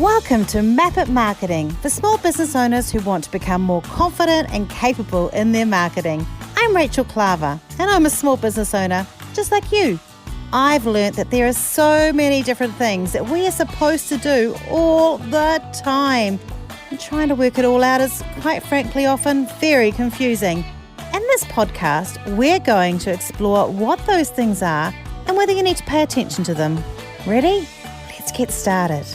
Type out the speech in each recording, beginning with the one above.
Welcome to Map It Marketing for small business owners who want to become more confident and capable in their marketing. I'm Rachel Klaver and I'm a small business owner just like you. I've learnt that there are so many different things that we are supposed to do all the time. And trying to work it all out is, quite frankly, often very confusing. In this podcast, we're going to explore what those things are and whether you need to pay attention to them. Ready? Let's get started.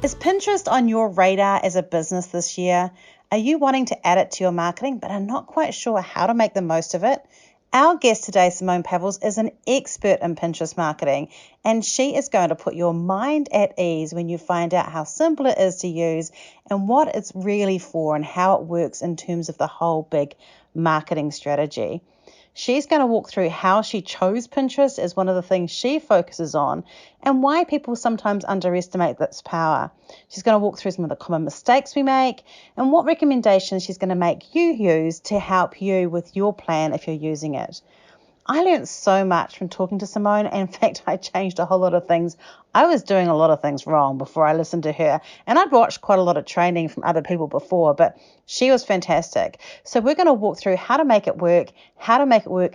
Is Pinterest on your radar as a business this year? Are you wanting to add it to your marketing but are not quite sure how to make the most of it? Our guest today, Simone Pavills, is an expert in Pinterest marketing, and she is going to put your mind at ease when you find out how simple it is to use and what it's really for and how it works in terms of the whole big marketing strategy. She's going to walk through how she chose Pinterest as one of the things she focuses on and why people sometimes underestimate its power. She's going to walk through some of the common mistakes we make and what recommendations she's going to make you use to help you with your plan if you're using it. I learned so much from talking to Simone. In fact, I changed a whole lot of things. I was doing a lot of things wrong before I listened to her, and I'd watched quite a lot of training from other people before, but she was fantastic. So we're going to walk through how to make it work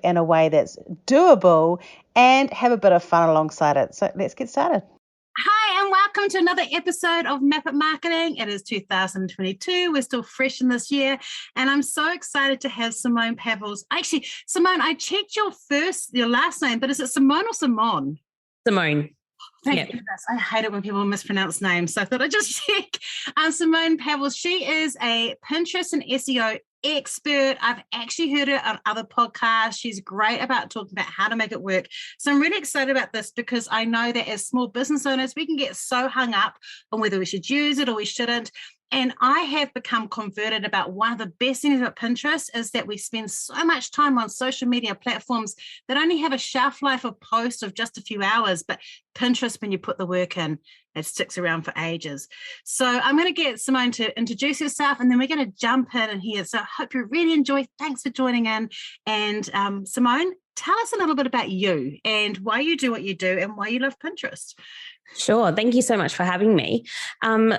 in a way that's doable, and have a bit of fun alongside it. So let's get started. Hi, and welcome to another episode of Map It Marketing. It is 2022. We're still fresh in this year, and I'm so excited to have Simone Pavills. Actually, Simone, I checked your last name, but is it Simone or Simone? Simone. Thank goodness. I hate it when people mispronounce names, so I thought I'd just check. Simone Pavills, she is a Pinterest and SEO expert. I've actually heard her on other podcasts. She's great about talking about how to make it work. So I'm really excited about this because I know that as small business owners, we can get so hung up on whether we should use it or we shouldn't. And I have become converted about one of the best things about Pinterest is that we spend so much time on social media platforms that only have a shelf life of posts of just a few hours. But Pinterest, when you put the work in, it sticks around for ages. So I'm going to get Simone to introduce herself, and then we're going to jump in here. So I hope you really enjoy. Thanks for joining in. And Simone, tell us a little bit about you and why you do what you do and why you love Pinterest. Sure. Thank you so much for having me.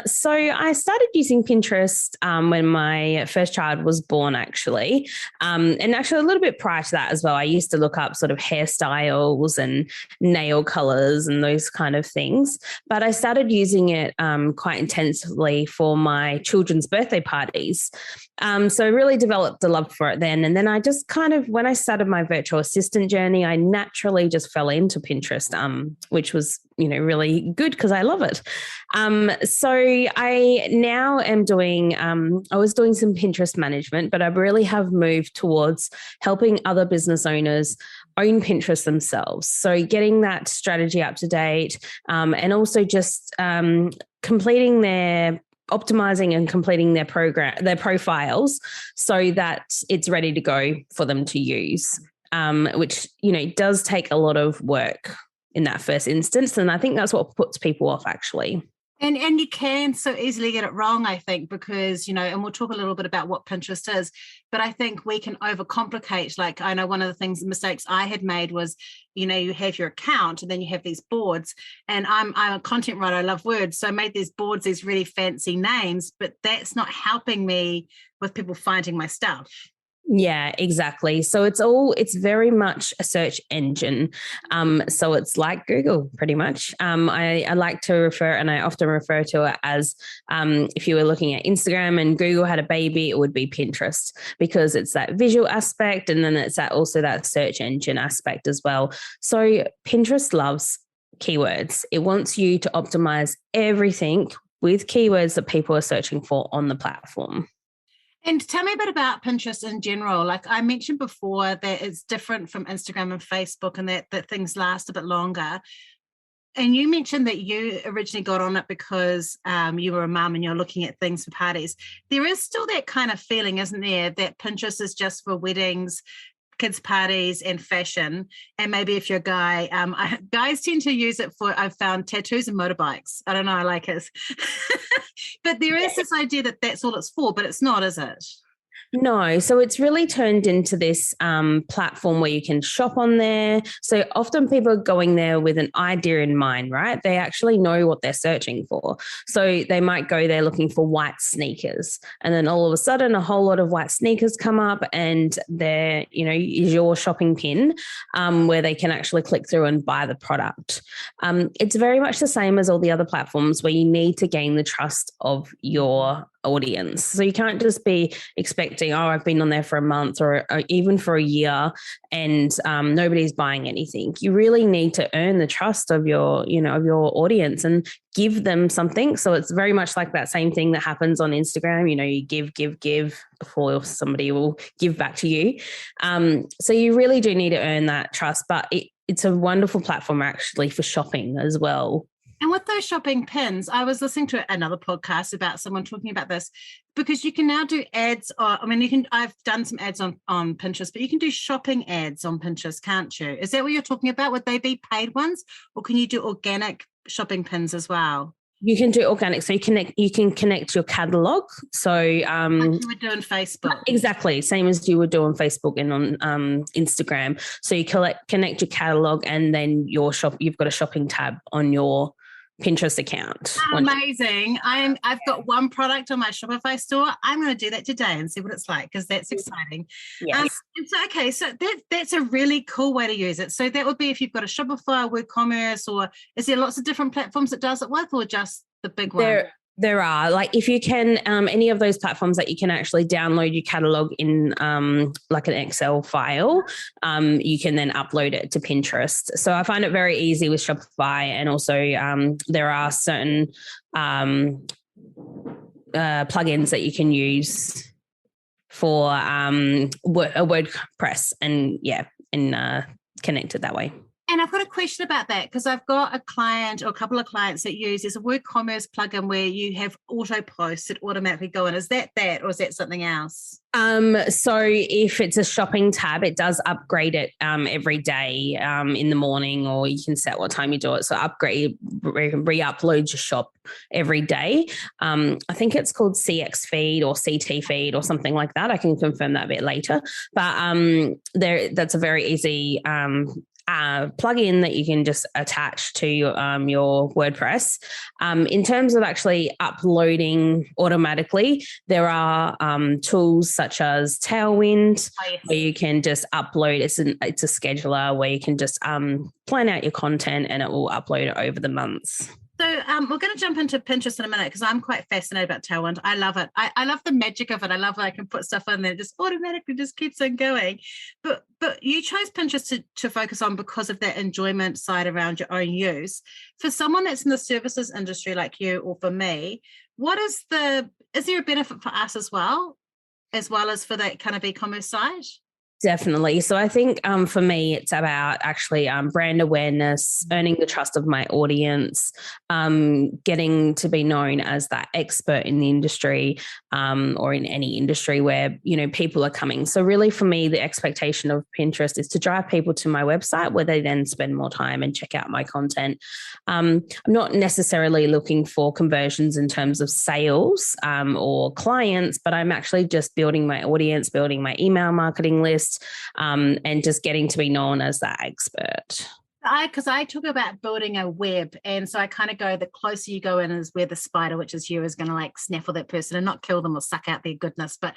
So I started using Pinterest when my first child was born, actually. And actually a little bit prior to that as well. I used to look up sort of hairstyles and nail colors and those kind of things. But I started using it quite intensively for my children's birthday parties. So I really developed a love for it then. And then I just kind of, when I started my virtual assistant journey, I naturally just fell into Pinterest, which was, really good because I love it. So I now am doing, I was doing some Pinterest management, but I really have moved towards helping other business owners own Pinterest themselves. So getting that strategy up to date, and also just optimizing and completing their profiles so that it's ready to go for them to use, which, does take a lot of work in that first instance. And I think that's what puts people off, actually. And you can so easily get it wrong, I think, because, and we'll talk a little bit about what Pinterest is, but I think we can overcomplicate. Like, I know one of the mistakes I had made was, you have your account and then you have these boards, and I'm a content writer. I love words. So I made these boards, these really fancy names, but that's not helping me with people finding my stuff. Yeah, exactly. So it's very much a search engine. So it's like Google pretty much. I like to refer, and I often refer to it as if you were looking at Instagram and Google had a baby, it would be Pinterest, because it's that visual aspect. And then it's also that search engine aspect as well. So Pinterest loves keywords. It wants you to optimize everything with keywords that people are searching for on the platform. And tell me a bit about Pinterest in general. Like I mentioned before, that it's different from Instagram and Facebook, and that things last a bit longer. And you mentioned that you originally got on it because you were a mum and you're looking at things for parties. There is still that kind of feeling, isn't there, that Pinterest is just for weddings, kids' parties and fashion. And maybe if you're a guy, guys tend to use it for, I've found, tattoos and motorbikes. I don't know, I like it. But there is this idea that that's all it's for, but it's not, is it? No, so it's really turned into this platform where you can shop on there. So often people are going there with an idea in mind, right? They actually know what they're searching for. So they might go there looking for white sneakers, and then all of a sudden a whole lot of white sneakers come up, and there, is your shopping pin where they can actually click through and buy the product. It's very much the same as all the other platforms where you need to gain the trust of your audience. So you can't just be expecting, I've been on there for a month or even for a year and nobody's buying anything. You really need to earn the trust of your audience and give them something. So it's very much like that same thing that happens on Instagram. You give before somebody will give back to you. So you really do need to earn that trust, but it's a wonderful platform actually for shopping as well. And with those shopping pins, I was listening to another podcast about someone talking about this, because you can now do ads. I've done some ads on Pinterest, but you can do shopping ads on Pinterest, can't you? Is that what you're talking about? Would they be paid ones, or can you do organic shopping pins as well? You can do organic, so you can connect your catalog. So like you would do on Facebook. Exactly, same as you would do on Facebook and on Instagram. So you connect your catalog, and then you've got a shopping tab on your Pinterest account. Amazing. I've got one product on my Shopify store. I'm going to do that today and see what it's like, because that's exciting. Yes. So that's a really cool way to use it. So that would be if you've got a Shopify, WooCommerce, or is there lots of different platforms it does it with, or just the big one? There are, like, if you can, any of those platforms that you can actually download your catalog in like an Excel file, you can then upload it to Pinterest. So I find it very easy with Shopify, and also there are certain plugins that you can use for a WordPress and connect it that way. And I've got a question about that, because I've got a client or a couple of clients that there's a WooCommerce plugin where you have auto posts that automatically go in. Is that, or is that something else? So if it's a shopping tab, it does upgrade it every day in the morning, or you can set what time you do it. So re-upload your shop every day. I think it's called CX feed or CT feed or something like that. I can confirm that a bit later. But that's a very easy plugin that you can just attach to your WordPress. In terms of actually uploading automatically, there are tools such as Tailwind, where you can just upload. It's a scheduler where you can just plan out your content, and it will upload it over the months. So we're going to jump into Pinterest in a minute, because I'm quite fascinated about Tailwind. I love it. I love the magic of it. I love that I can put stuff in there, just automatically just keeps on going. But you chose Pinterest to focus on because of that enjoyment side around your own use. For someone that's in the services industry like you, or for me, is there a benefit for us as well as for that kind of e-commerce side? Definitely. So I think for me, it's about actually brand awareness, earning the trust of my audience, getting to be known as that expert in the industry, or in any industry where, people are coming. So really for me, the expectation of Pinterest is to drive people to my website, where they then spend more time and check out my content. I'm not necessarily looking for conversions in terms of sales or clients, but I'm actually just building my audience, building my email marketing list, and just getting to be known as that expert. Because I talk about building a web, and so I kind of go, the closer you go in is where the spider, which is you, is going to like snaffle that person and not kill them or suck out their goodness, but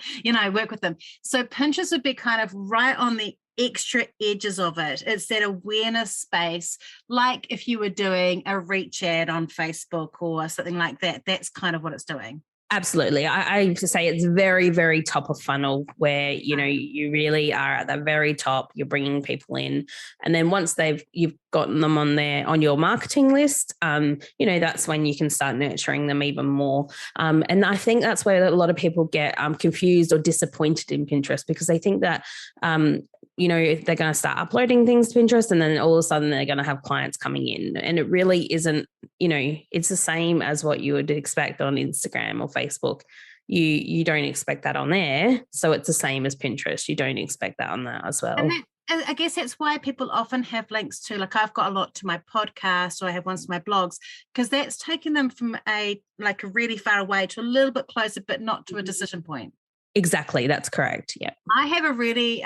work with them. So Pinterest would be kind of right on the extra edges of it. It's that awareness space, like if you were doing a reach ad on Facebook or something like that. That's kind of what it's doing. Absolutely. I say it's very, very top of funnel, where, you really are at the very top. You're bringing people in. And then once you've gotten them on your marketing list, that's when you can start nurturing them even more. And I think that's where a lot of people get confused or disappointed in Pinterest, because they think that, if they're going to start uploading things to Pinterest, and then all of a sudden they're going to have clients coming in. And it really isn't, it's the same as what you would expect on Instagram or Facebook. You don't expect that on there. So it's the same as Pinterest. You don't expect that on that as well. And I guess that's why people often have links to, like, I've got a lot to my podcast, or I have ones to my blogs, because that's taking them from a really far away to a little bit closer, but not to a decision point. Exactly. That's correct. Yeah. I have a really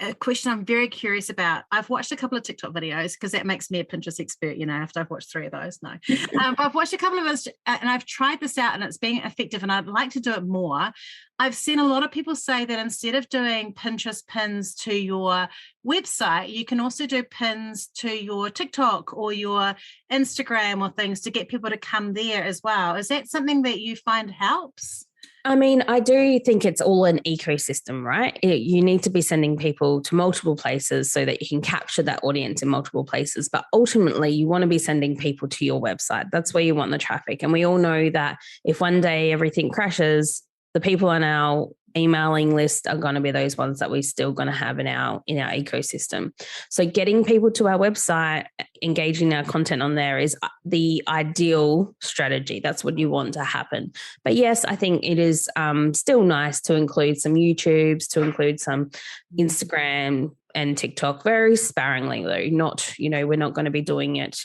a question I'm very curious about. I've watched a couple of TikTok videos because that makes me a Pinterest expert, after I've watched 3 of those. No, but I've watched a couple of those and I've tried this out and it's being effective and I'd like to do it more. I've seen a lot of people say that instead of doing Pinterest pins to your website, you can also do pins to your TikTok or your Instagram or things to get people to come there as well. Is that something that you find helps? I mean, I do think it's all an ecosystem, right? You need to be sending people to multiple places so that you can capture that audience in multiple places. But ultimately, you want to be sending people to your website. That's where you want the traffic. And we all know that if one day everything crashes, the people on our emailing list are going to be those ones that we're still going to have in our ecosystem. So getting people to our website, engaging our content on there is the ideal strategy. That's what you want to happen. But yes, I think it is still nice to include some YouTubes, to include some Instagram and TikTok, very sparingly though. Not, we're not going to be doing it,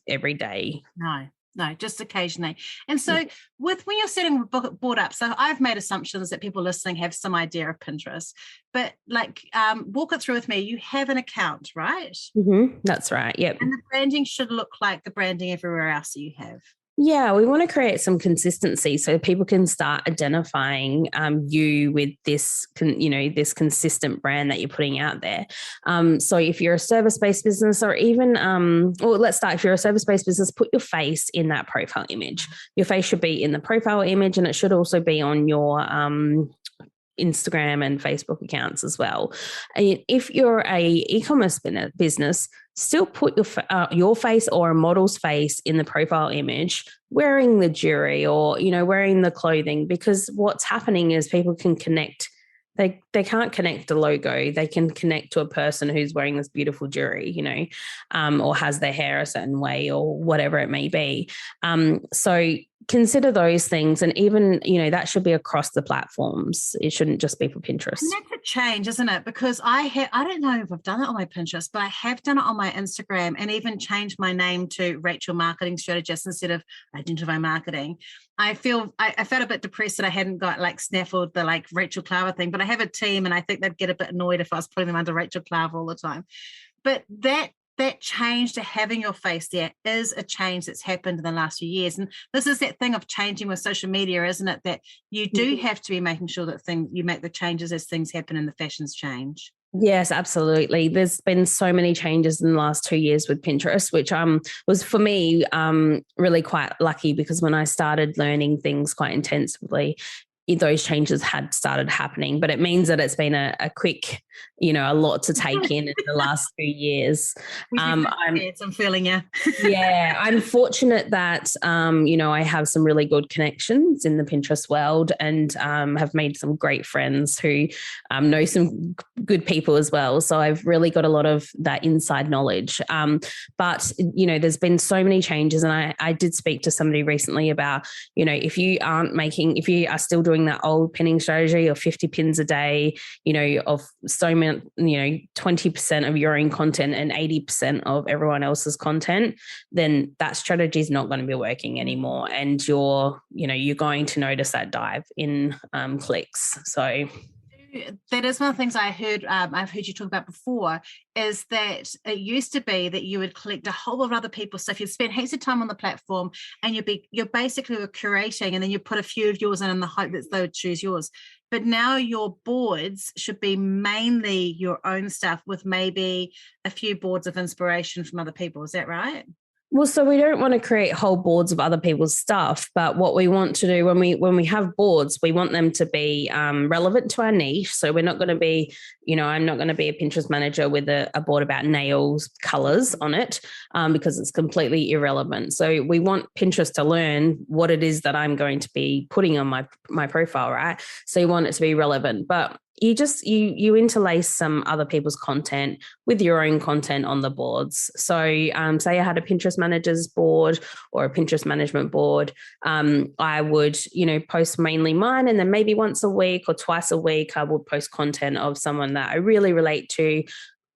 every day. No, just occasionally. And so when you're setting a board up, so I've made assumptions that people listening have some idea of Pinterest, but walk it through with me. You have an account, right? Mm-hmm. That's right. Yep. And the branding should look like the branding everywhere else you have. Yeah, we want to create some consistency so people can start identifying you with this, this consistent brand that you're putting out there. So if you're a service-based business or even, let's start, if you're a service-based business, put your face in that profile image. Your face should be in the profile image and it should also be on your Instagram and Facebook accounts as well. And if you're a e-commerce business, still put your face or a model's face in the profile image, wearing the jewelry or wearing the clothing, because what's happening is people can connect. They can't connect a logo. They can connect to a person who's wearing this beautiful jewelry, or has their hair a certain way or whatever it may be. So consider those things. And even, that should be across the platforms. It shouldn't just be for Pinterest. And that's a change, isn't it? Because I don't know if I've done it on my Pinterest, but I have done it on my Instagram and even changed my name to Rachel Marketing Strategist instead of Identify Marketing. I felt a bit depressed that I hadn't got snaffled the Rachel Klaver thing, but I have a team and I think they'd get a bit annoyed if I was putting them under Rachel Klaver all the time. But that change to having your face there is a change that's happened in the last few years. And this is that thing of changing with social media, isn't it? That you do have to be making sure that you make the changes as things happen and the fashions change. Yes, absolutely. There's been so many changes in the last 2 years with Pinterest, which was for me really quite lucky, because when I started learning things quite intensively, those changes had started happening. But it means that it's been a quick, a lot to take in the last 2 years. I'm feeling you. Yeah, I'm fortunate that, I have some really good connections in the Pinterest world and have made some great friends who know some good people as well. So I've really got a lot of that inside knowledge. But, there's been so many changes. And I did speak to somebody recently about, if you are still doing that old pinning strategy of 50 pins a day, of so many, 20% of your own content and 80% of everyone else's content, then that strategy is not going to be working anymore. And you're going to notice that dive in clicks. So that is one of the things I've heard you talk about before, is that it used to be that you would collect a whole lot of other people's stuff. You'd spend heaps of time on the platform and you're basically curating, and then you put a few of yours in the hope that they would choose yours. But now your boards should be mainly your own stuff with maybe a few boards of inspiration from other people. Is that right? Well, so we don't want to create whole boards of other people's stuff, but what we want to do when we have boards, we want them to be relevant to our niche. So we're not going to be, I'm not going to be a Pinterest manager with a board about nails colors on it because it's completely irrelevant. So we want Pinterest to learn what it is that I'm going to be putting on my profile, right? So you want it to be relevant, but you interlace some other people's content with your own content on the boards. So say I had a Pinterest manager's board or a Pinterest management board, I would, post mainly mine, and then maybe once a week or twice a week, I would post content of someone that I really relate to,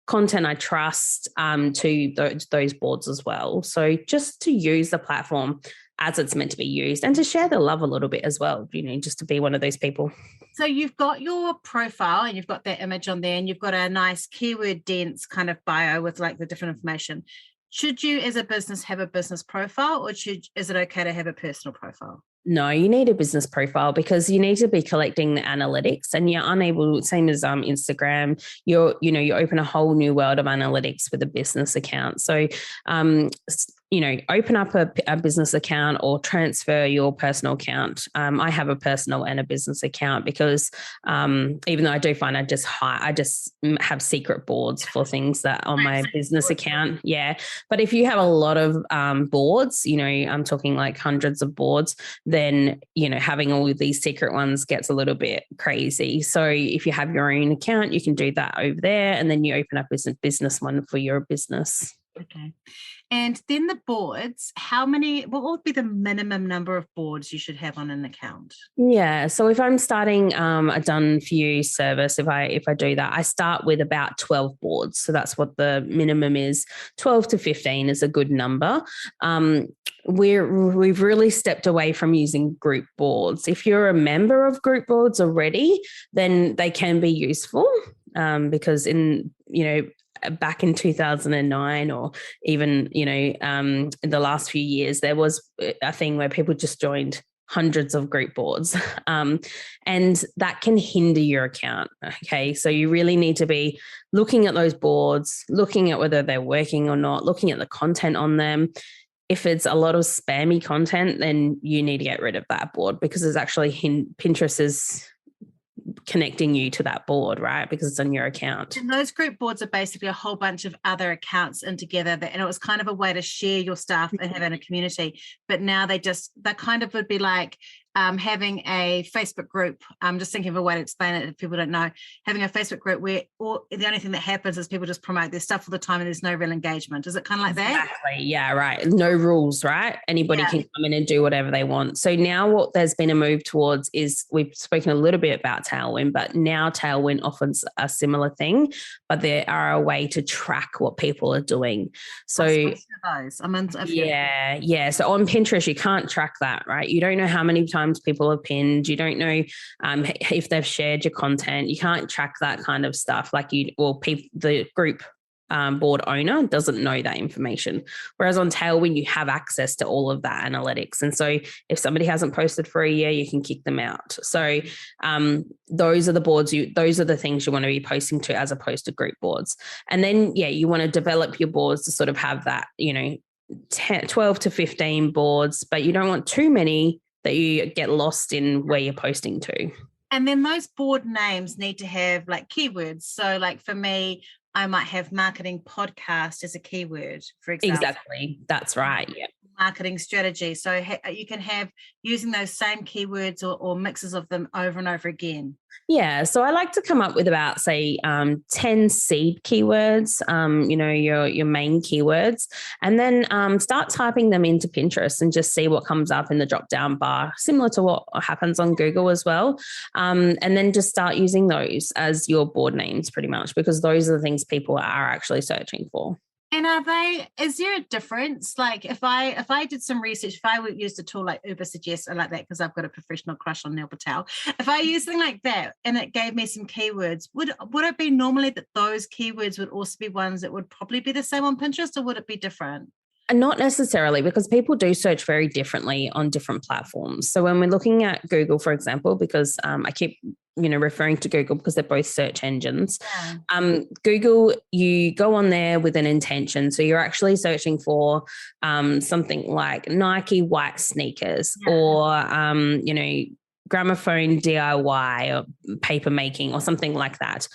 content I trust, to those boards as well. So just to use the platform as it's meant to be used, and to share the love a little bit as well, just to be one of those people. So you've got your profile and you've got that image on there, and you've got a nice keyword dense kind of bio with like the different information. Should you as a business have a business profile, or is it okay to have a personal profile? No, you need a business profile because you need to be collecting the analytics, and you're unable, same as Instagram, you open a whole new world of analytics with a business account. So, open up a business account or transfer your personal account. I have a personal and a business account because even though I do find I just have secret boards for things that on my business account. Yeah. But if you have a lot of boards, I'm talking like hundreds of boards, then, having all of these secret ones gets a little bit crazy. So if you have your own account, you can do that over there, and then you open up a business one for your business. Okay. And then the boards, what would be the minimum number of boards you should have on an account? Yeah. So if I'm starting a done for you service, if I do that, I start with about 12 boards. So that's what the minimum is. 12 to 15 is a good number. We've really stepped away from using group boards. If you're a member of group boards already, then they can be useful because back in 2009 or even, in the last few years, there was a thing where people just joined hundreds of group boards and that can hinder your account. Okay. So you really need to be looking at those boards, looking at whether they're working or not, looking at the content on them. If it's a lot of spammy content, then you need to get rid of that board because it's actually Pinterest is connecting you to that board, right? Because it's on your account. And those group boards are basically a whole bunch of other accounts in together, and it was kind of a way to share your stuff and have in a community. But now they kind of would be like having a Facebook group. I'm just thinking of a way to explain it if people don't know. Having a Facebook group where the only thing that happens is people just promote their stuff all the time and there's no real engagement. Is it kind of like that? Exactly. Yeah, right. No rules, right? Anybody can come in and do whatever they want. So now what there's been a move towards is, we've spoken a little bit about Tailwind, but now Tailwind offers a similar thing, but there are a way to track what people are doing. So yeah. So on Pinterest, you can't track that, right? You don't know how many times people have pinned. You don't know if they've shared your content. You can't track that kind of stuff. The group board owner doesn't know that information. Whereas on Tailwind, you have access to all of that analytics. And so if somebody hasn't posted for a year, you can kick them out. So those are the boards, those are the things you want to be posting to as opposed to group boards. And then, you want to develop your boards to sort of have that, 12 to 15 boards, but you don't want too many that you get lost in where you're posting to. And then those board names need to have like keywords. So like for me, I might have marketing podcast as a keyword, for example. Exactly. That's right. Yeah. Marketing strategy. So you can have using those same keywords or mixes of them over and over again. Yeah. So I like to come up with about, say, 10 seed keywords, your main keywords, and then start typing them into Pinterest and just see what comes up in the drop down bar, similar to what happens on Google as well. And then just start using those as your board names pretty much, because those are the things people are actually searching for. And is there a difference? Like if I did some research, if I used a tool like Uber Suggest, I like that because I've got a professional crush on Neil Patel. If I use something like that and it gave me some keywords, would it be normally that those keywords would also be ones that would probably be the same on Pinterest, or would it be different? Not necessarily, because people do search very differently on different platforms. So when we're looking at Google, for example, because I keep referring to Google because they're both search engines. Yeah. Google, you go on there with an intention. So you're actually searching for something like Nike white sneakers, or, gramophone DIY or paper making or something like that,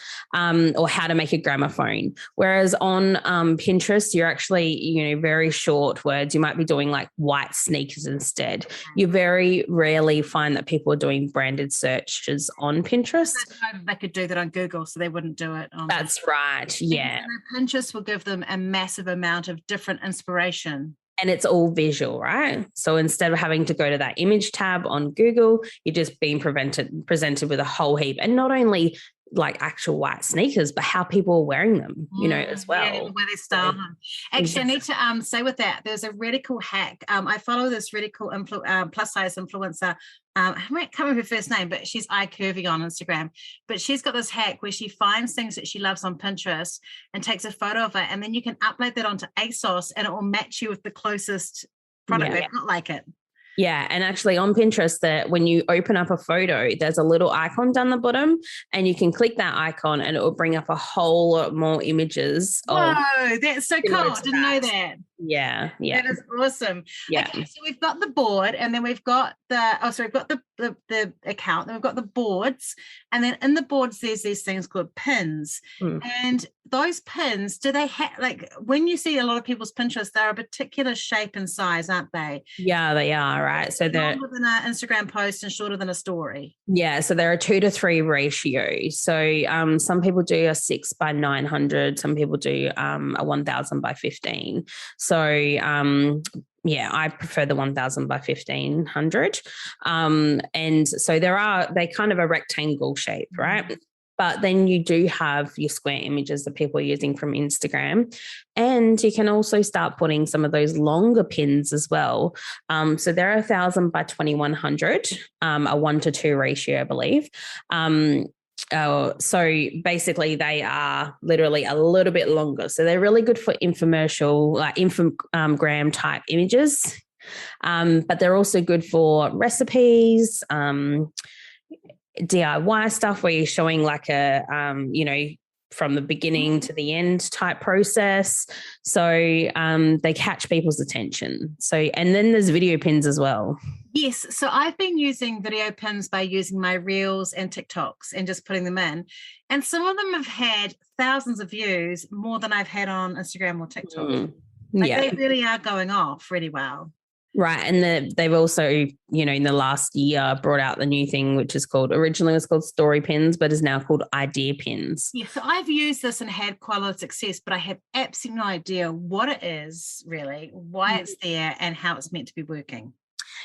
or how to make a gramophone. Whereas on Pinterest, you're actually, very short words. You might be doing like white sneakers instead. You very rarely find that people are doing branded searches on Pinterest. They could do that on Google, so they wouldn't do it. That's right. Yeah. Pinterest will give them a massive amount of different inspiration. And it's all visual, right? So instead of having to go to that image tab on Google, you're just being presented with a whole heap. And not only like actual white sneakers, but how people are wearing them, as well. Yeah, the way they style them. Actually, I need to say with that, there's a really cool hack. I follow this really cool plus size influencer. I can't remember her first name, but she's iCurvy on Instagram. But she's got this hack where she finds things that she loves on Pinterest and takes a photo of it, and then you can upload that onto ASOS, and it will match you with the closest product that's not like it. Yeah. And actually on Pinterest, that when you open up a photo, there's a little icon down the bottom, and you can click that icon and it will bring up a whole lot more images. Whoa, that's so cool. I didn't know that. Yeah. That is awesome. Yeah. Okay, so we've got the board, and then we've got we've got the account, then we've got the boards, and then in the boards there's these things called pins. And those pins, do they have, like, when you see a lot of people's Pinterest, they're a particular shape and size, aren't they? Yeah, they are, right? So they're longer than an Instagram post and shorter than a story. Yeah, so they're a 2-to-3 ratio. So some people do a 6x900, some people do a 1000x15. So I prefer the 1000x1500. And so they kind of a rectangle shape, right? But then you do have your square images that people are using from Instagram. And you can also start putting some of those longer pins as well. So they're 1000x2100, a 1-to-2 ratio, I believe. So basically they are literally a little bit longer. So they're really good for infomercial, like infogram type images. But they're also good for recipes, DIY stuff where you're showing like a, from the beginning to the end type process. So they catch people's attention. So, and then there's video pins as well. Yes. So I've been using video pins by using my Reels and TikToks and just putting them in. And some of them have had thousands of views, more than I've had on Instagram or TikTok. They really are going off really well. Right. And they've also, in the last year brought out the new thing, which is originally it was called story pins, but is now called idea pins. Yeah. So I've used this and had quite a lot of success, but I have absolutely no idea what it is really, why it's there, and how it's meant to be working.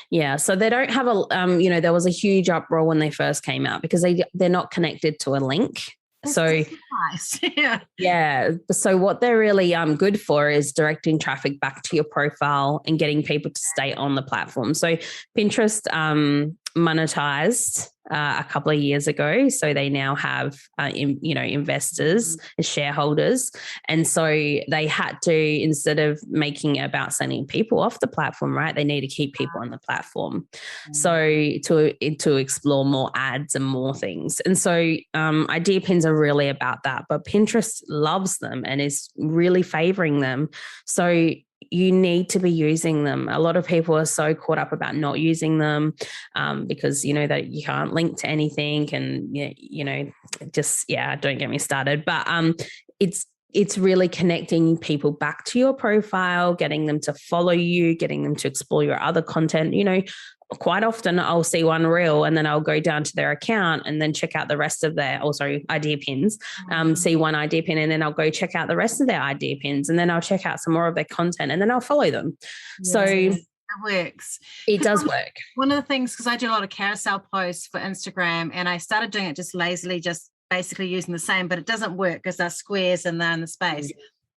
Yeah. So they don't have there was a huge uproar when they first came out because they're not connected to a link. So nice. Yeah. So what they're really good for is directing traffic back to your profile and getting people to stay on the platform. So Pinterest monetized a couple of years ago. So they now have, investors and shareholders. And so they had to, instead of making it about sending people off the platform, right, they need to keep people on the platform. So to explore more ads and more things. And so idea pins are really about that, but Pinterest loves them and is really favoring them. So you need to be using them. A lot of people are so caught up about not using them because, that you can't link to anything and, don't get me started. But it's really connecting people back to your profile, getting them to follow you, getting them to explore your other content. Quite often I'll see one reel and then I'll go down to their account and then check out the rest of their, idea pins, see one idea pin and then I'll go check out the rest of their idea pins and then I'll check out some more of their content and then I'll follow them. Yeah. So it works. It does work. One of the things, because I do a lot of carousel posts for Instagram and I started doing it just lazily, just basically using the same, but it doesn't work because they're squares and they're in the space. Yeah.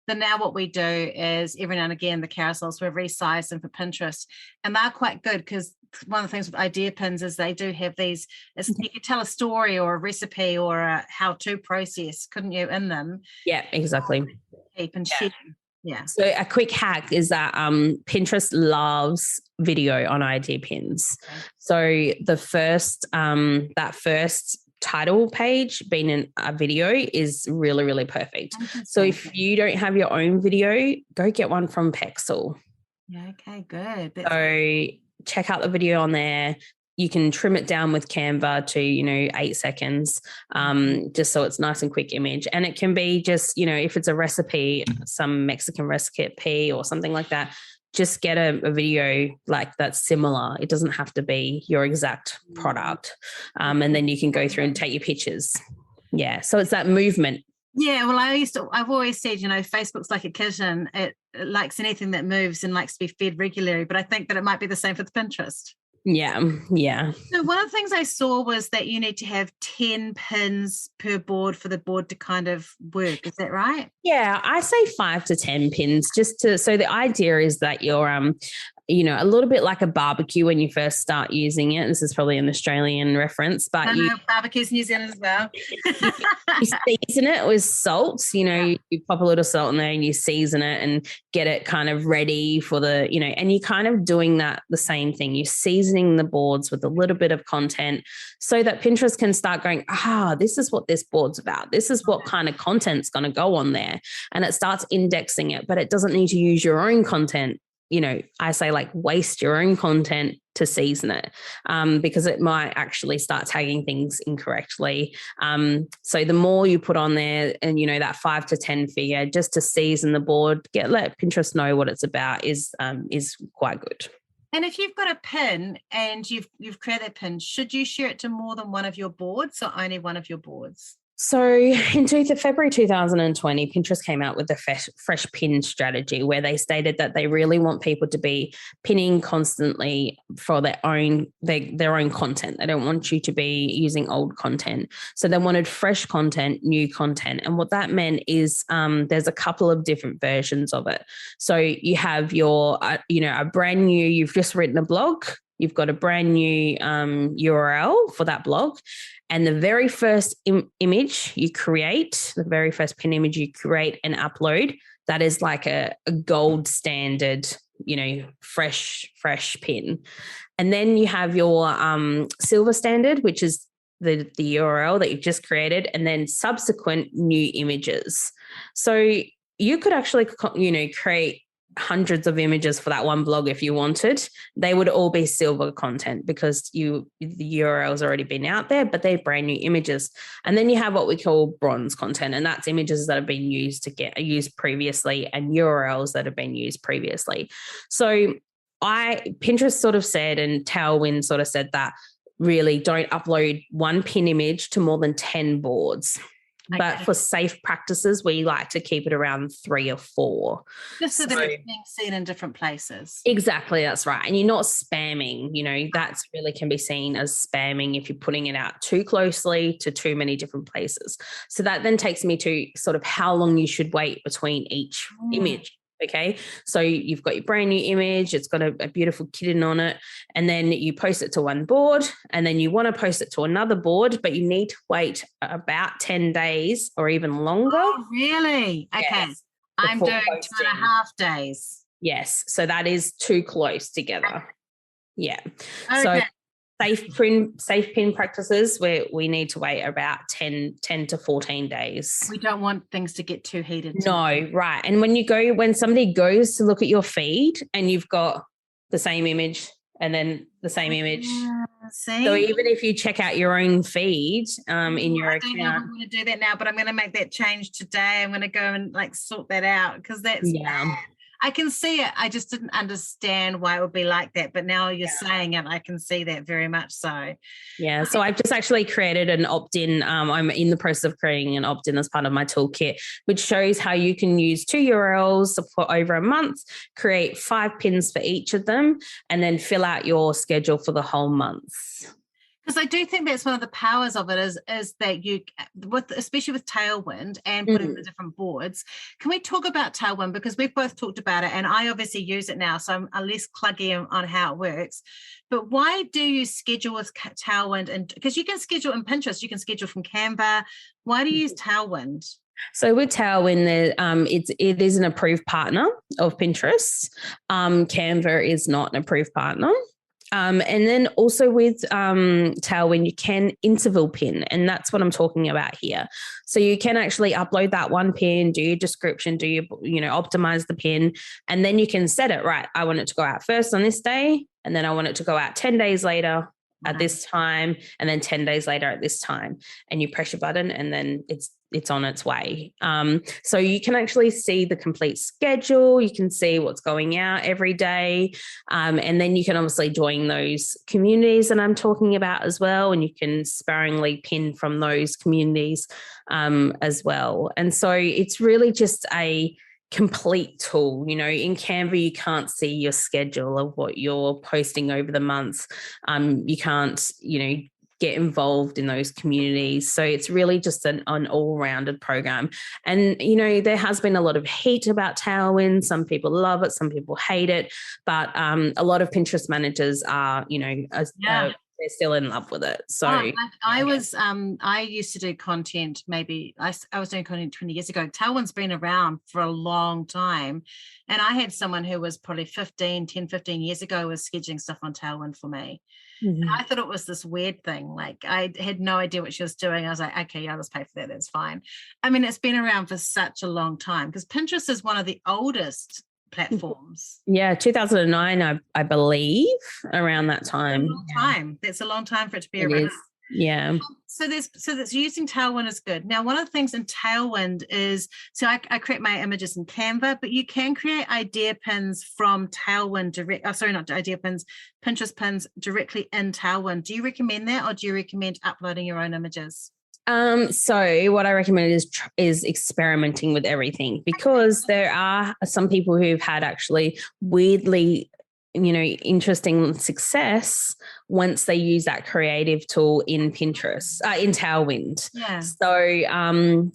So now what we do is every now and again, the carousels, we've resized them for Pinterest and they're quite good because one of the things with idea pins is they do have these, you could tell a story or a recipe or a how-to process, couldn't you, in them? Yeah, exactly. Keep and share. Yeah. So a quick hack is that Pinterest loves video on idea pins. Okay. So the first, that first title page being in a video is really, really perfect. So if you don't have your own video, go get one from Pexel. Yeah, okay, good. So check out the video on there. You can trim it down with Canva to, 8 seconds, just so it's nice and quick image. And it can be just, if it's a recipe, some Mexican recipe or something like that, just get a video like that's similar. It doesn't have to be your exact product. And then you can go through and take your pictures. Yeah. So it's that movement. Yeah, well, I've always said, Facebook's like a kitten. It likes anything that moves and likes to be fed regularly. But I think that it might be the same for the Pinterest. Yeah. So one of the things I saw was that you need to have 10 pins per board for the board to kind of work. Is that right? Yeah, I say 5 to 10 pins so the idea is that you're a little bit like a barbecue when you first start using it. This is probably an Australian reference, but barbecues New Zealand as well. you season it with salt. You pop a little salt in there and you season it and get it kind of ready for and you're kind of doing the same thing. You're seasoning the boards with a little bit of content so that Pinterest can start going, this is what this board's about. This is what kind of content's going to go on there. And it starts indexing it, but it doesn't need to use your own content. I say waste your own content to season it because it might actually start tagging things incorrectly. So the more you put on there and, that 5 to 10 figure just to season the board, let Pinterest know what it's about is quite good. And if you've got a pin and you've created that pin, should you share it to more than one of your boards or only one of your boards? So in February 2020, Pinterest came out with the fresh pin strategy where they stated that they really want people to be pinning constantly for their own content. They don't want you to be using old content. So they wanted fresh content, new content. And what that meant is there's a couple of different versions of it. So you have your, a brand new, you've just written a blog. You've got a brand new URL for that blog. And the very first image you create, the very first pin image you create and upload, that is like a gold standard, fresh pin. And then you have your silver standard, which is the URL that you've just created, and then subsequent new images. So you could actually, create hundreds of images for that one blog if you wanted. They would all be silver content because the URL's already been out there, but they're brand new images. And then you have what we call bronze content, and that's images that have been used previously and URLs that have been used previously. So Pinterest sort of said, and Tailwind sort of said that really don't upload one pin image to more than 10 boards. Okay. But for safe practices, we like to keep it around 3 or 4. Just so that it's being seen in different places. Exactly, that's right. And you're not spamming, that's really can be seen as spamming if you're putting it out too closely to too many different places. So that then takes me to sort of how long you should wait between each image. Okay, so you've got your brand new image, it's got a beautiful kitten on it, and then you post it to one board, and then you want to post it to another board, but you need to wait about 10 days or even longer. Oh, really? Okay. Yes, I'm doing posting. 2.5 days. Yes, so that is too close together. Yeah. Okay. So safe pin practices where we need to wait about 10 to 14 days. We don't want things to get too heated. No, right. And when somebody goes to look at your feed and you've got the same image and then the same image. So even if you check out your own feed in your account. I'm going to do that now, but I'm going to make that change today. I'm going to go and sort that out because that's bad. I can see it. I just didn't understand why it would be like that. But now you're saying it, I can see that very much so. Yeah. So I've just actually created an opt-in. I'm in the process of creating an opt-in as part of my toolkit, which shows how you can use 2 URLs for over a month, create 5 pins for each of them, and then fill out your schedule for the whole month. Because I do think that's one of the powers of it is that you, especially with Tailwind and putting the different boards. Can we talk about Tailwind? Because we've both talked about it and I obviously use it now, so I'm less cluggy on how it works. But why do you schedule with Tailwind? And because you can schedule in Pinterest, you can schedule from Canva. Why do you use Tailwind? So with Tailwind, it is an approved partner of Pinterest. Canva is not an approved partner. And then also with Tailwind, you can interval pin, and that's what I'm talking about here. So you can actually upload that one pin, do your description, optimize the pin, and then you can set it right. I want it to go out first on this day, and then I want it to go out 10 days later at this time, and then 10 days later at this time. And you press your button, and then it's on its way. So you can actually see the complete schedule. You can see what's going out every day. And then you can obviously join those communities that I'm talking about as well. And you can sparingly pin from those communities as well. And so it's really just a complete tool. In Canva, you can't see your schedule of what you're posting over the months. You can't, get involved in those communities. So it's really just an all-rounded program. And, there has been a lot of heat about Tailwind. Some people love it, some people hate it, but a lot of Pinterest managers are, they're still in love with it. So I used to do content, maybe I was doing content 20 years ago. Tailwind's been around for a long time. And I had someone who was probably 10, 15 years ago was scheduling stuff on Tailwind for me. Mm-hmm. And I thought it was this weird thing. Like I had no idea what she was doing. I was like, okay, yeah, let's pay for that. That's fine. I mean, it's been around for such a long time because Pinterest is one of the oldest platforms. Yeah, 2009, I believe, around that time. That's a long time for it to be around. Yeah. So that's using Tailwind is good. Now, one of the things in Tailwind is, so I create my images in Canva, but you can create idea pins from Tailwind not idea pins, Pinterest pins directly in Tailwind. Do you recommend that, or do you recommend uploading your own images? So what I recommend is experimenting with everything, because there are some people who've had actually weirdly, interesting success once they use that creative tool in Pinterest, in Tailwind. Yeah. So,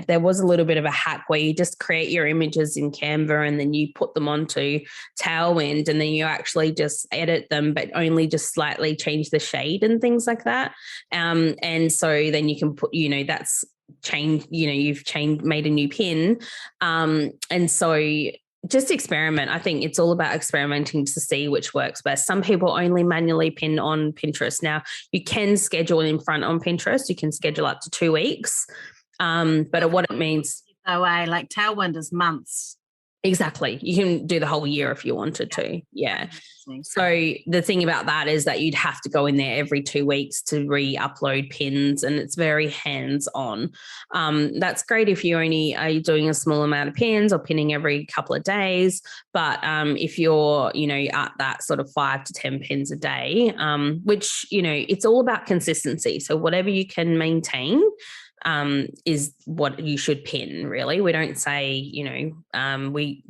there was a little bit of a hack where you just create your images in Canva and then you put them onto Tailwind, and then you actually just edit them, but only just slightly change the shade and things like that. And so then you can put, that's changed, you've made a new pin. And so just experiment. I think it's all about experimenting to see which works best. Some people only manually pin on Pinterest. Now, you can schedule in front on Pinterest. You can schedule up to 2 weeks. But what it means... like Tailwind is months. Exactly. You can do the whole year if you wanted to. Yeah. So the thing about that is that you'd have to go in there every 2 weeks to re-upload pins, and it's very hands-on. That's great if you only are doing a small amount of pins or pinning every couple of days. But if you're, at that sort of 5 to 10 pins a day, which, it's all about consistency. So whatever you can maintain is what you should pin, really. We don't say,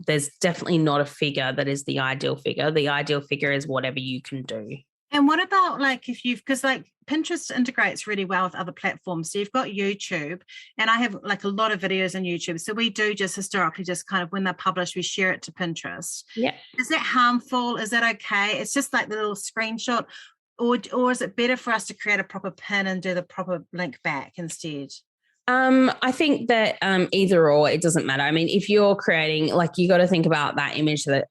there's definitely not a figure that is the ideal figure. The ideal figure is whatever you can do. And what about because Pinterest integrates really well with other platforms. So you've got YouTube, and I have a lot of videos on YouTube. So we do just historically just kind of when they're published, we share it to Pinterest. Yeah. Is that harmful? Is that okay? It's just like the little screenshot. Or is it better for us to create a proper pin and do the proper link back instead? I think that either or, it doesn't matter. I mean, if you're creating, you got to think about that image that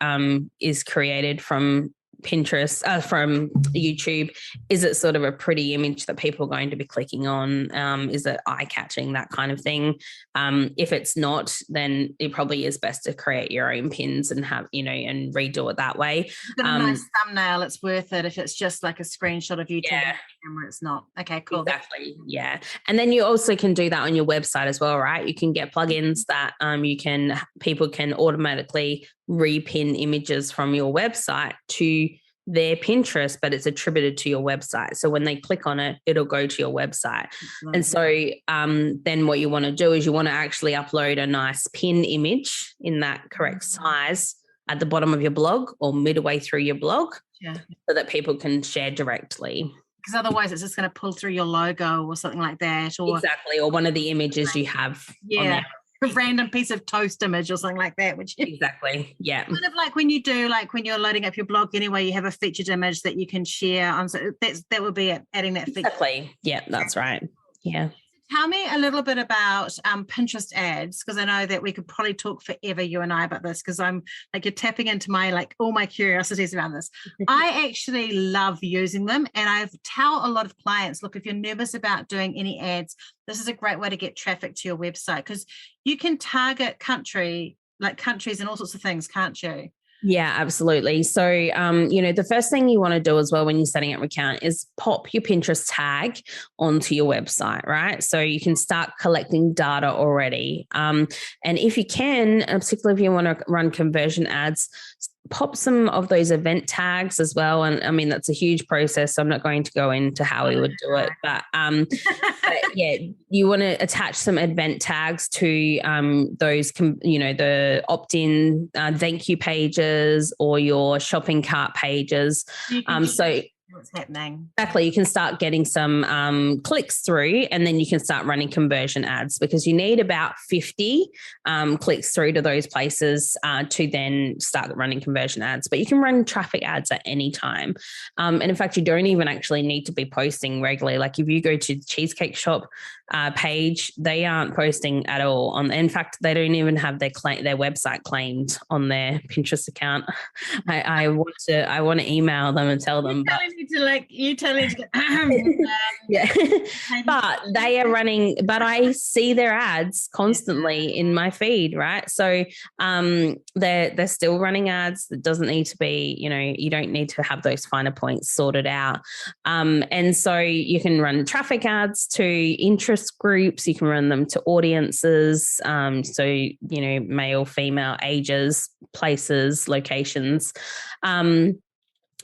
is created from Pinterest, from YouTube. Is it sort of a pretty image that people are going to be clicking on? Is it eye-catching, that kind of thing? If it's not, then it probably is best to create your own pins and have, and redo it that way. Got a nice thumbnail, it's worth it. If it's just like a screenshot of YouTube camera, it's not. Okay, cool. Exactly. Yeah. And then you also can do that on your website as well, right? You can get plugins that people can automatically repin images from your website to their Pinterest, but it's attributed to your website. So when they click on it, it'll go to your website. Right. And so then what you want to do is you want to actually upload a nice pin image in that correct size at the bottom of your blog or midway through your blog, so that people can share directly. Because otherwise it's just going to pull through your logo or something like that. Exactly. Or one of the images you have on there. A random piece of toast image or something like that, which exactly, yeah. Kind of like when you're loading up your blog anyway, you have a featured image that you can share on. So that would be it, adding that feature. Exactly, yeah, that's right. Yeah. Tell me a little bit about Pinterest ads, because I know that we could probably talk forever, you and I, about this, because I'm you're tapping into my all my curiosities around this. I actually love using them, and I tell a lot of clients, look, if you're nervous about doing any ads, this is a great way to get traffic to your website, because you can target countries and all sorts of things, can't you? Yeah, absolutely. So, the first thing you want to do as well when you're setting up your account is pop your Pinterest tag onto your website, right? So you can start collecting data already. And if you can, particularly if you want to run conversion ads, pop some of those event tags as well. And I mean, that's a huge process, so I'm not going to go into how we would do it. But yeah, you want to attach some event tags to those, the opt-in thank you pages or your shopping cart pages. So what's happening. Exactly. You can start getting some clicks through, and then you can start running conversion ads, because you need about 50 clicks through to those places to then start running conversion ads. But you can run traffic ads at any time. And in fact, you don't even actually need to be posting regularly. Like if you go to the Cheesecake Shop page, they aren't posting at all. In fact, they don't even have their website claimed on their Pinterest account. I want to email them and tell them. You tell me to go, yeah. But they are running, but I see their ads constantly in my feed, right? So they're still running ads. It doesn't need to be, you don't need to have those finer points sorted out. And so you can run traffic ads to interest groups. You can run them to audiences. So, male, female, ages, places, locations.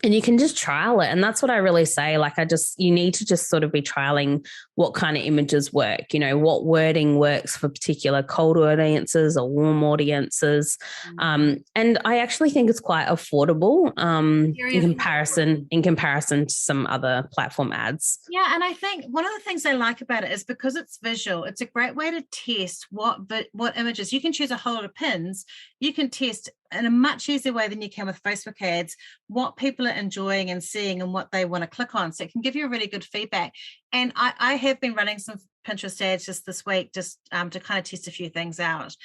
And you can just trial it. And that's what I really say. Like, you need to just sort of be trialing what kind of images work, what wording works for particular cold audiences or warm audiences. And I actually think it's quite affordable in comparison to some other platform ads. Yeah. And I think one of the things I like about it is because it's visual, it's a great way to test what images. You can choose a whole lot of pins. You can test in a much easier way than you can with Facebook ads, what people are enjoying and seeing and what they want to click on. So it can give you a really good feedback. And I have been running some Pinterest ads just this week, just to kind of test a few things out.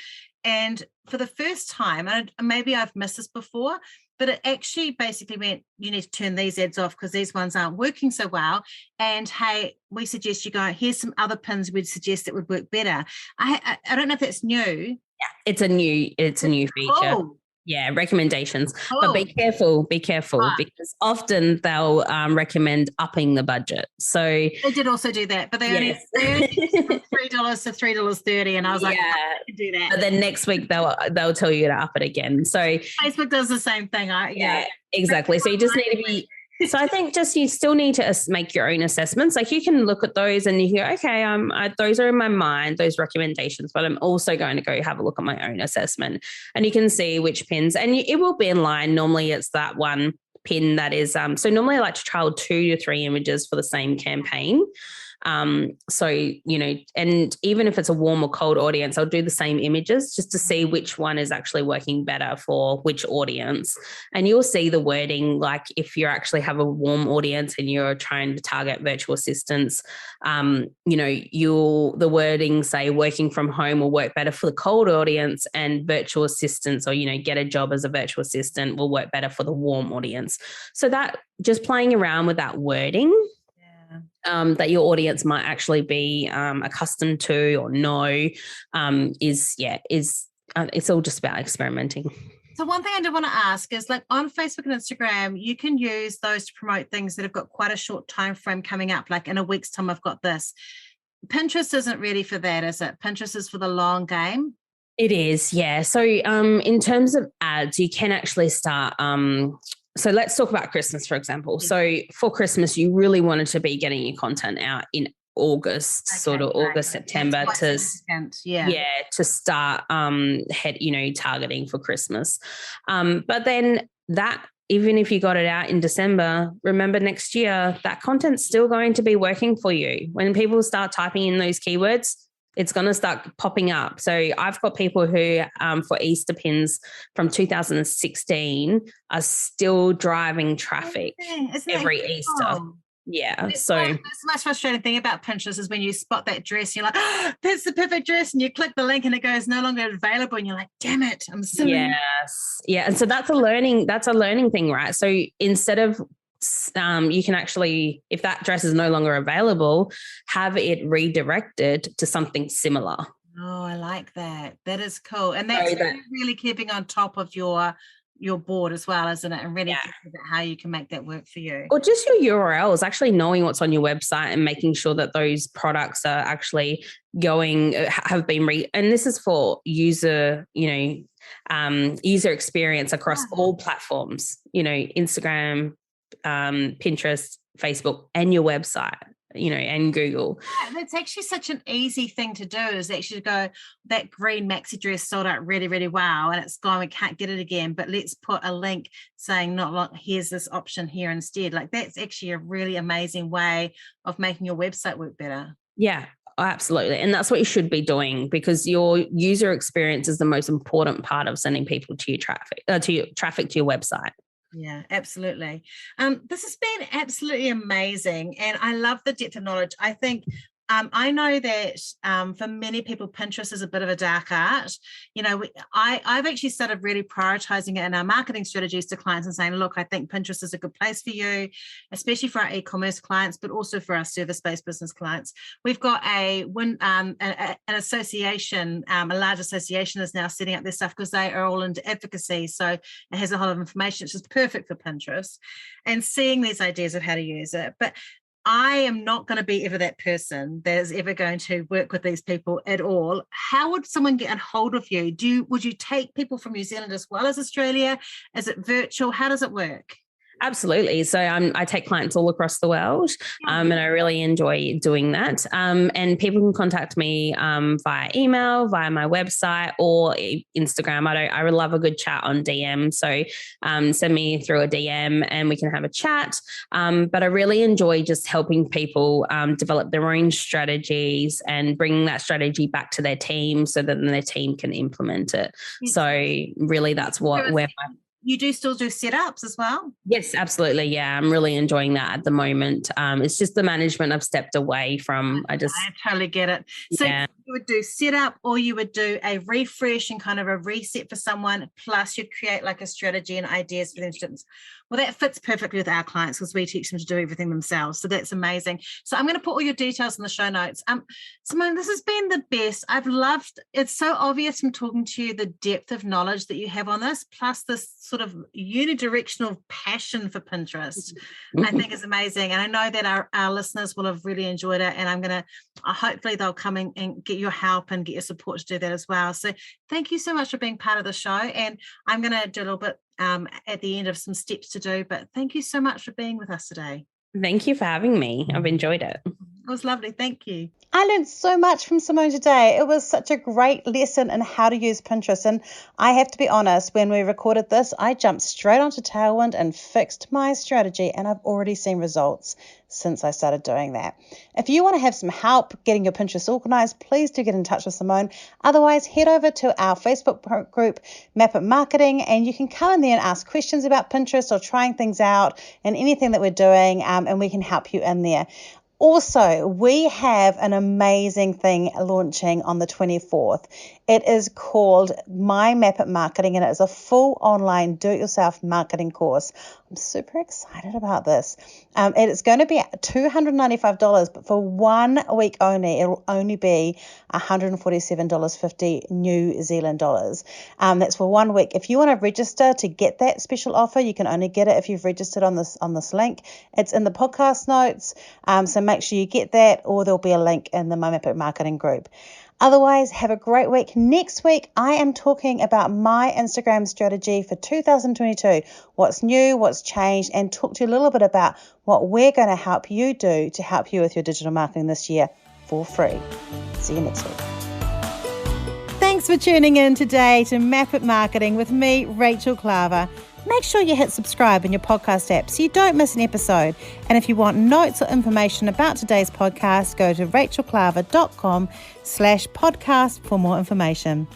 And for the first time, and maybe I've missed this before, but it actually basically meant you need to turn these ads off because these ones aren't working so well. And hey, we suggest you go, here's some other pins we'd suggest that would work better. I don't know if that's new. Yeah, it's a new feature. Cool. Yeah, recommendations. Oh. But be careful because often they'll recommend upping the budget. So they did also do that, but they only $3 to $3.30, and I was like, I can do that. But then next week they'll tell you to up it again. So Facebook does the same thing. Yeah, exactly. So you just need to be. So I think you still need to make your own assessments. Like you can look at those and you go, okay, those are in my mind, those recommendations, but I'm also going to go have a look at my own assessment, and you can see which pins, and it will be in line. Normally it's that one pin that is, so normally I like to trial 2 to 3 images for the same campaign. So, and even if it's a warm or cold audience, I'll do the same images just to see which one is actually working better for which audience. And you'll see the wording, like if you actually have a warm audience and you're trying to target virtual assistants, the wording say working from home will work better for the cold audience, and virtual assistants or, get a job as a virtual assistant will work better for the warm audience. So that just playing around with that wording, that your audience might actually be accustomed to or know it's all just about experimenting. So one thing I do want to ask is, like, on Facebook and Instagram, you can use those to promote things that have got quite a short time frame coming up, like in a week's time I've got this. Pinterest isn't really for that, is it? Pinterest is for the long game. It is, yeah. So in terms of ads, you can actually start so let's talk about Christmas, for example. So for Christmas, you really wanted to be getting your content out in August, August, September to start targeting for Christmas. But then that, even if you got it out in December, remember next year, that content's still going to be working for you. When people start typing in those keywords, it's going to start popping up. So I've got people who, for Easter pins from 2016, are still driving traffic every Easter. Yeah. So that's the most frustrating thing about Pinterest is when you spot that dress, you're like, oh, that's the perfect dress. And you click the link and it goes no longer available. And you're like, damn it, I'm silly. Yes. Yeah. And so that's a learning thing, right? So instead of you can actually, if that dress is no longer available, have it redirected to something similar. Oh, I like that. That is cool. And that's really keeping on top of your your board as well, isn't it? And really think about how you can make that work for you. Or just your URLs, actually knowing what's on your website and making sure that those products are actually have been and this is for user experience across all platforms, Instagram, Pinterest, Facebook, and your website, and Google. Yeah, that's actually such an easy thing to do, is actually go, that green maxi dress sold out really, really well, and it's gone, we can't get it again, but let's put a link saying here's this option here instead. Like, that's actually a really amazing way of making your website work better. Yeah, absolutely. And that's what you should be doing, because your user experience is the most important part of sending people to your traffic to your website. Yeah, absolutely. This has been absolutely amazing. And I love the depth of knowledge. I think I know that for many people, Pinterest is a bit of a dark art. I've actually started really prioritizing it in our marketing strategies to clients and saying, look, I think Pinterest is a good place for you, especially for our e-commerce clients, but also for our service-based business clients. We've got an association, a large association is now setting up their stuff because they are all into advocacy. So it has a whole lot of information. It's just perfect for Pinterest, and seeing these ideas of how to use it. But I am not going to be ever that person that is ever going to work with these people at all. How would someone get a hold of you? Would you take people from New Zealand as well as Australia? Is it virtual? How does it work? Absolutely. So I take clients all across the world, and I really enjoy doing that. And people can contact me via email, via my website, or Instagram. I would love a good chat on DM. So send me through a DM and we can have a chat. But I really enjoy just helping people develop their own strategies and bringing that strategy back to their team so that their team can implement it. So really that's where you do still do setups as well? Yes, absolutely. Yeah, I'm really enjoying that at the moment. It's just the management I've stepped away from. I totally get it. So you would do setup, or you would do a refresh and kind of a reset for someone, plus you'd create like a strategy and ideas for them. Well, that fits perfectly with our clients because we teach them to do everything themselves. So that's amazing. So I'm going to put all your details in the show notes. Simone, this has been the best. I've loved, it's so obvious from talking to you, the depth of knowledge that you have on this, plus this sort of unidirectional passion for Pinterest, I think is amazing. And I know that our listeners will have really enjoyed it. And hopefully they'll come in and get your help and get your support to do that as well. So thank you so much for being part of the show. And I'm going to do a little bit at the end of some steps to do, but thank you so much for being with us today. Thank you for having me. I've enjoyed it. It was lovely. Thank you. I learned so much from Simone today. It was such a great lesson in how to use Pinterest. And I have to be honest, when we recorded this, I jumped straight onto Tailwind and fixed my strategy. And I've already seen results since I started doing that. If you want to have some help getting your Pinterest organized, please do get in touch with Simone. Otherwise, head over to our Facebook group, Map It Marketing, and you can come in there and ask questions about Pinterest or trying things out and anything that we're doing, and we can help you in there. Also, we have an amazing thing launching on the 24th. It is called My Map It Marketing, and it is a full online do-it-yourself marketing course. I'm super excited about this. It is going to be $295, but for 1 week only, it will only be $147.50 New Zealand dollars. That's for 1 week. If you want to register to get that special offer, you can only get it if you've registered on this link. It's in the podcast notes, so make sure you get that, or there'll be a link in the My Map It Marketing group. Otherwise, have a great week. Next week, I am talking about my Instagram strategy for 2022, what's new, what's changed, and talk to you a little bit about what we're going to help you do to help you with your digital marketing this year for free. See you next week. Thanks for tuning in today to Map It Marketing with me, Rachel Klaver. Make sure you hit subscribe in your podcast app so you don't miss an episode. And if you want notes or information about today's podcast, go to rachelklaver.com/podcast for more information.